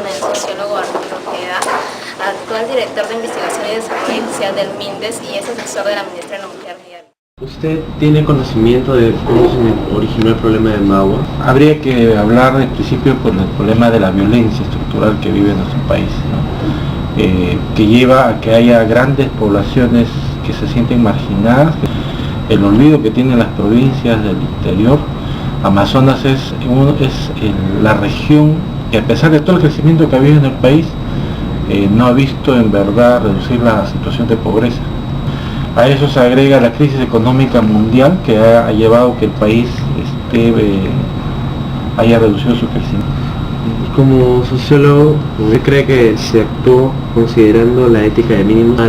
con el sociólogo Arturo Ojeda, actual director de Investigación y Desarrollo Inicial del MINDES y es asesor de la ministra de la Mujer, Miguel. ¿Usted tiene conocimiento de cómo se originó el problema de Magua? Habría que hablar en principio por el problema de la violencia estructural que vive nuestro país, ¿no? Que lleva a que haya grandes poblaciones que se sienten marginadas, el olvido que tienen las provincias del interior. Amazonas es la región que, a pesar de todo el crecimiento que ha habido en el país, no ha visto en verdad reducir la situación de pobreza. A eso se agrega la crisis económica mundial que ha llevado que el país haya reducido su crecimiento. Como sociólogo, ¿usted cree que se actuó considerando la ética de mínimos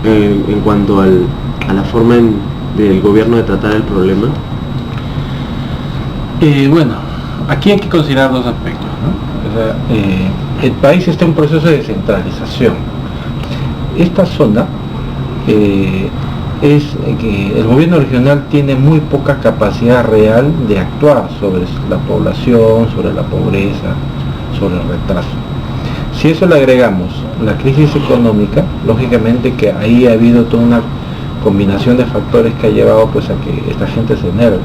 en cuanto a la forma del gobierno de tratar el problema? Bueno, aquí hay que considerar dos aspectos, ¿no? O sea, el país está en un proceso de descentralización. Esta zona es que el gobierno regional tiene muy poca capacidad real de actuar sobre la población, sobre la pobreza, sobre el retraso. Si eso le agregamos la crisis económica, lógicamente que ahí ha habido toda una combinación de factores que ha llevado pues a que esta gente se enerve.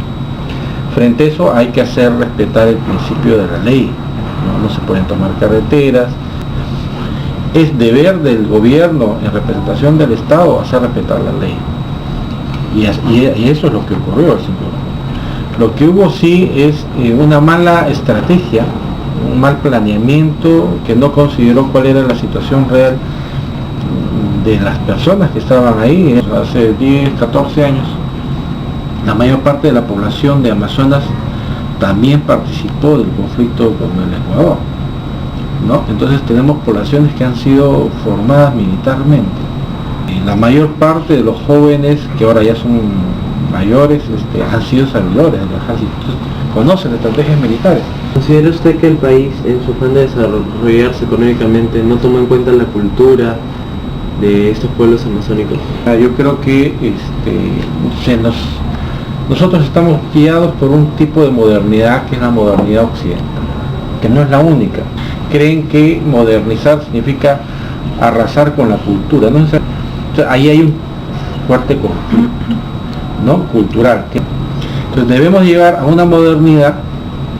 Frente a eso hay que hacer respetar el principio de la ley, no se pueden tomar carreteras. Es deber del gobierno en representación del Estado hacer respetar la ley. Y eso es lo que ocurrió. Lo que hubo sí es una mala estrategia, un mal planeamiento que no consideró cuál era la situación real de las personas que estaban ahí hace 10, 14 años. La mayor parte de la población de Amazonas también participó del conflicto con el Ecuador, ¿no? Entonces tenemos poblaciones que han sido formadas militarmente. La mayor parte de los jóvenes que ahora ya son mayores han sido servidores del ejército, conocen estrategias militares. ¿Considera usted que el país, en su afán de desarrollarse económicamente, no toma en cuenta la cultura de estos pueblos amazónicos? Yo creo que nosotros estamos guiados por un tipo de modernidad que es la modernidad occidental, que no es la única. Creen que modernizar significa arrasar con la cultura, ¿no? Entonces, ahí hay un fuerte conflicto, ¿no? Cultural. Entonces debemos llevar a una modernidad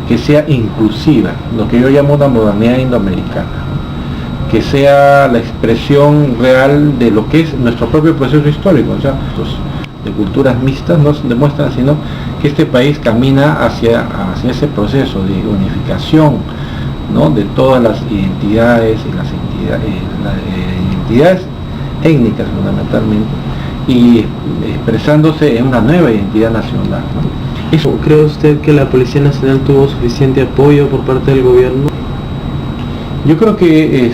que sea inclusiva, lo que yo llamo una modernidad indoamericana, que sea la expresión real de lo que es nuestro propio proceso histórico. O sea, de culturas mixtas nos demuestran sino que este país camina hacia ese proceso de unificación, ¿no? De todas las identidades y las identidades étnicas fundamentalmente, y expresándose en una nueva identidad nacional, ¿no? ¿Cree usted que la Policía Nacional tuvo suficiente apoyo por parte del gobierno? Yo creo que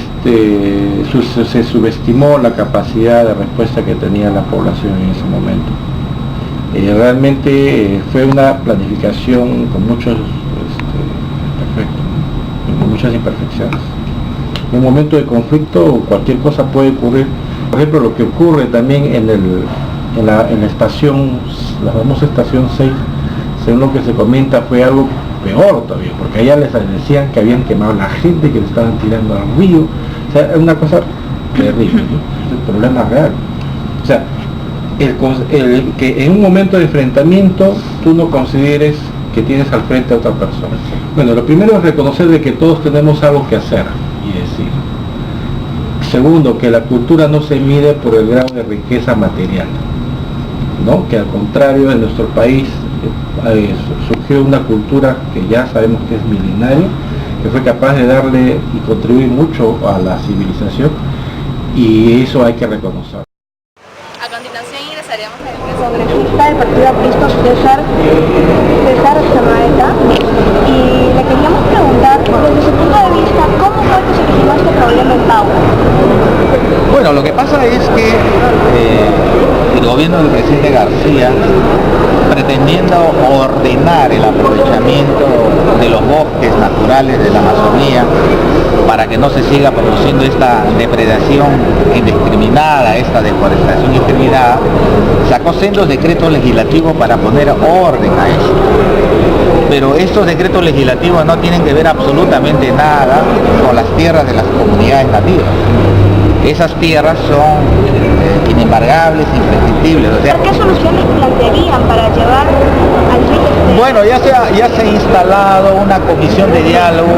se subestimó la capacidad de respuesta que tenía la población en ese momento. Realmente fue una planificación con muchos defectos, con muchas imperfecciones. En un momento de conflicto cualquier cosa puede ocurrir. Por ejemplo, lo que ocurre también en la estación, la famosa estación 6, según lo que se comenta, fue algo peor todavía, porque allá les decían que habían quemado a la gente, que le estaban tirando al río. O sea, es una cosa terrible, ¿no? Es el problema real. O sea, el que en un momento de enfrentamiento tú no consideres que tienes al frente a otra persona. Bueno, lo primero es reconocer de que todos tenemos algo que hacer y decir. Segundo, que la cultura no se mide por el grado de riqueza material, ¿no? Que al contrario, en nuestro país surgió una cultura que ya sabemos que es milenaria, que fue capaz de darle y contribuir mucho a la civilización, y eso hay que reconocer. A continuación ingresaríamos en el congresista del Partido Aprista, César Samaeta, y le queríamos preguntar, desde su punto de vista, ¿cómo fue que se originó este problema en Magua? Bueno, lo que pasa es que el gobierno del presidente García, pretendiendo ordenar el aprovechamiento de los bosques naturales de la Amazonía para que no se siga produciendo esta depredación indiscriminada, esta deforestación indiscriminada, sacó sendos decretos legislativos para poner orden a eso. pero estos decretos legislativos no tienen que ver absolutamente nada con las tierras de las comunidades nativas. Esas tierras son inembargables, imprescindibles. O sea, ¿qué soluciones plantearían para llevar al fin este? bueno, ya se ha instalado una comisión de diálogo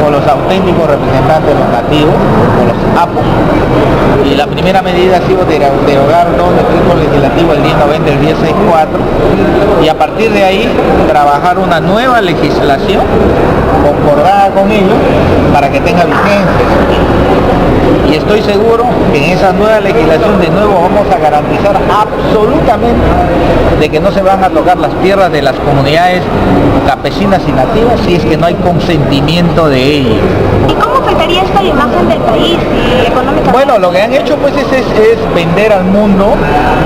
con los auténticos representantes de los nativos, con los APOS, y la primera medida ha sido derogar dos decretos legislativos, el 1090 y el 1064, y a partir de ahí trabajar una nueva legislación concordada con ellos para que tenga vigencia. Y estoy seguro que en esa nueva legislación de nuevo vamos a garantizar absolutamente de que no se van a tocar las tierras de las comunidades campesinas y nativas si es que no hay consentimiento de ellos. ¿Y cómo afectaría esto a la imagen del país y económicamente? Bueno, lo que han hecho pues es vender al mundo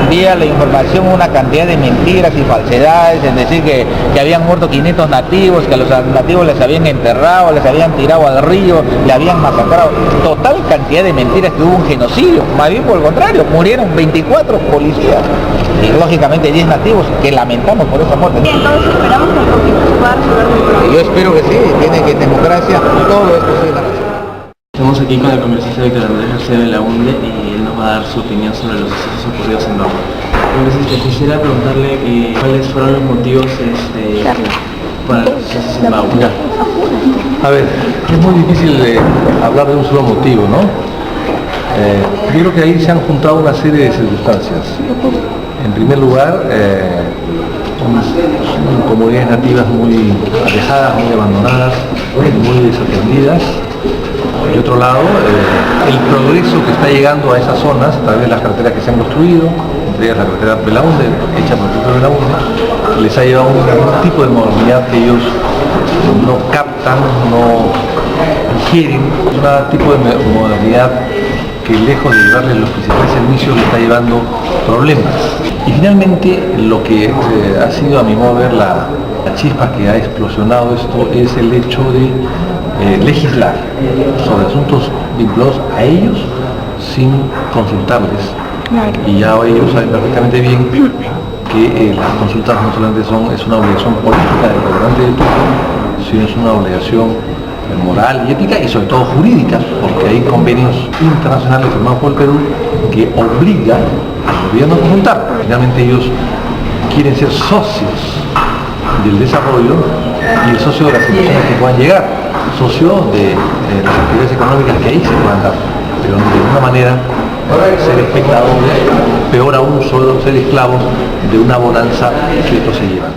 vía la información una cantidad de mentiras y falsedades, en decir que habían muerto 500 nativos, que a los nativos les habían enterrado, les habían tirado al río, le habían masacrado. Total cantidad de mentiras, que hubo un genocidio. Más bien por el contrario, murieron 24 policías y lógicamente 10 nativos, que lamentamos por esa muerte. Y entonces esperamos que el conflicto se pueda resolver muy pronto. Yo espero que sí, tiene que en democracia todo es posible. Estamos aquí con el congresista Víctor Andrés García de la UNDE y él nos va a dar su opinión sobre los sucesos ocurridos en Bagua. Congresista, quisiera preguntarle cuáles fueron los motivos para los sucesos en Bagua. A ver, es muy difícil hablar de un solo motivo, ¿no? Yo creo que ahí se han juntado una serie de circunstancias. En primer lugar, son comunidades nativas muy alejadas, muy abandonadas, muy desatendidas. Por otro lado, el progreso que está llegando a esas zonas a través de las carreteras que se han construido, entre ellas la carretera Belaunde, hecha por el pueblo de Belaunde, les ha llevado un tipo de modernidad que ellos no captan, no digieren, un tipo de modernidad que lejos de llevarles los principales servicios le está llevando problemas. Y finalmente lo que ha sido, a mi modo de ver, la chispa que ha explosionado esto es el hecho de legislar sobre asuntos vinculados a ellos sin consultarles. Y ya ellos saben perfectamente bien que las consultas no solamente es una obligación política del gobernante de turno, sino es una obligación moral y ética y sobre todo jurídica, porque hay convenios internacionales firmados por el Perú que obligan al gobierno a consultar. Finalmente ellos quieren ser socios del desarrollo y el socio de las situaciones que puedan llegar, socio de las actividades económicas que ahí se puedan dar, pero de ninguna manera ser espectadores, peor aún solo ser esclavos de una bonanza que estos se llevan.